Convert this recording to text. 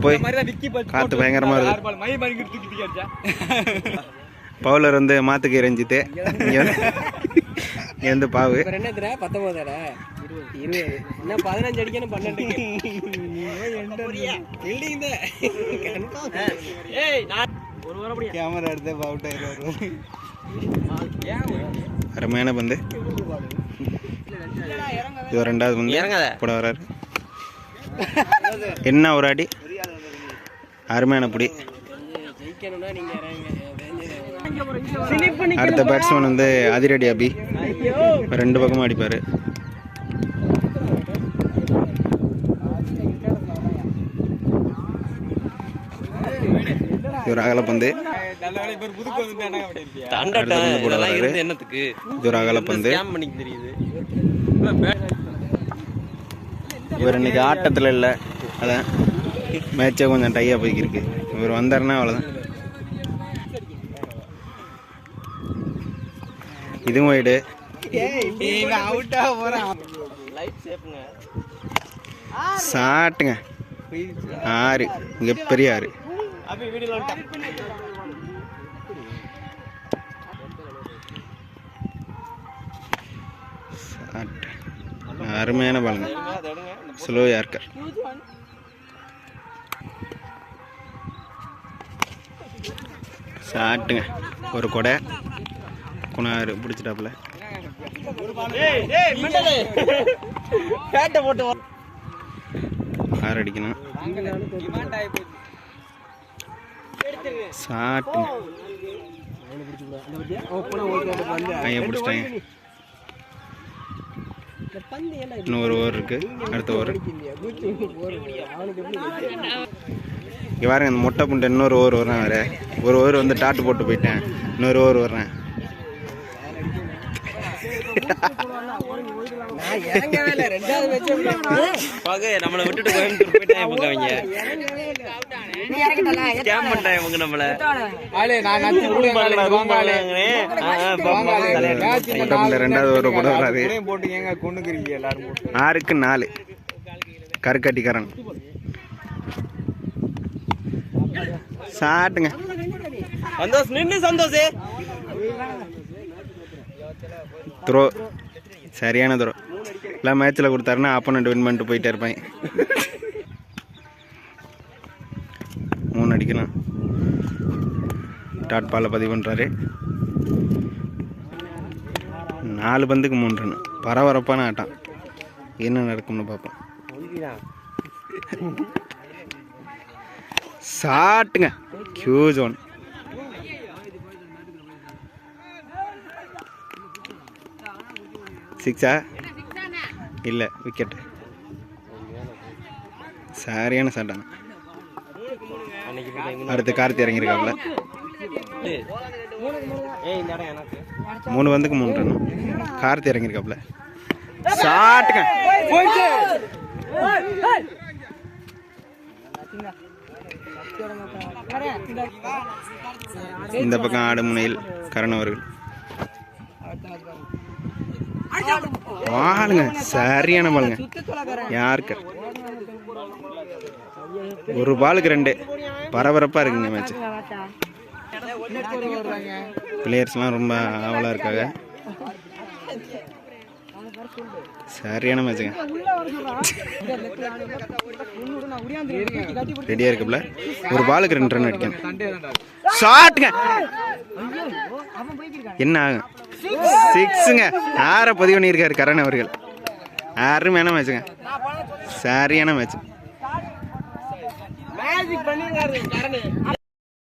போய் காற்று பயங்கரமாக இருக்குது. பவுலர் வந்து மாத்துக்கு எரிஞ்சிட்டு இங்கே வந்து பாவு 19 15 அடிக்கணும் 12 கேமரா எடுத்து அவுட் ஆயிடுவாரு. அருமையான பந்து. இது ரெண்டாவது பந்து கூட வர்றாரு. என்ன ஒரு அடி, அருமையான புடி. அடுத்த பேட்ஸ்மேன் வந்து அதிரடி அபி, 2 பக்கமும் அடிப்பாரு. இது ஒரு அகலப்பந்து. இது ஒரு அகலப்பந்து. இவர் இன்னைக்கு ஆட்டத்தில் இல்லை, அதான் மேட்சே கொஞ்சம் டையாக போய்க்கிருக்கு. இவர் வந்தாருன்னா அவ்வளோதான். இதுவும் வைடு. சாட்டுங்க 6, மிகப்பெரிய 6. அருமையான பாலுங்க, ஸ்லோ யார்க்கர். சாட்டுங்க ஒரு கொடை குணாரு பிடிச்சிட்டாப்புல. ஆறு அடிக்கணும். சாட்டுங்க கையை பிடிச்சிட்டாங்க. இன்னும் ஒரு ஓவர் இருக்கு. அடுத்த ஓவர் இங்கே பாருங்க, அந்த மொட்டை புண்டை இன்னொரு ஓவர் வர்றேன். வேறு ஒரு ஓவர் வந்து டாட்டு போட்டு போயிட்டேன். இன்னொரு ஓவர் வர்றேன். நம்மளை விட்டுட்டு போயிட்டாங்க. ரெண்டாவது ஓவர் கூட வராது. 6க்கு 4 கருக்கட்டிக்காரன். சாட்டுங்க சந்தோஷ். த்ரோ, சரியான த்ரோ. எல்லாம் மேட்ச்சில் கொடுத்தாருன்னா ஆப்போனண்ட் வின் பண்ணிட்டு போயிட்டே இருப்பாங்க. 3 அடிக்கலாம். டாட் பாலை பதிவு பண்ணுறாரு. 4 பந்துக்கு 3 ரன். பரபரப்பான ஆட்டம். என்ன நடக்கும்னு பார்ப்போம். சாட்டுங்க ஹியூஜ் ஒன். சிக்ஸா இல்லை, விக்கெட். சரியான சாட்டான. அடுத்து கார்த்தி இறங்கியிருக்காப்புல. 3 பந்துக்கு 3 ரன். கார்த்தி இறங்கியிருக்காப்புல. சாட்டுங்க. இந்த பக்கம் ஆடு முனையில் கரண் அவர்கள். பாலுங்க, சரியான பாலுங்க. யாருக்கு ஒரு பாலுக்கு 2. பரபரப்பாக இருக்குங்க மேட்ச். பிளேயர்ஸ்லாம் ரொம்ப ஆவலாக இருக்காங்க. சரியான மேட்சுங்க. ரெடியாக இருக்குல்ல. ஒரு பாலுக்கு 2 ரன் அடிக்கணும். ஷாட்டுங்க. என்ன ஆகும்? 6ங்க. 6 பதிவு பண்ணியிருக்காரு கரண் அவர்கள். அருமையான மேட்சுங்க. சரியான மேட்ச்.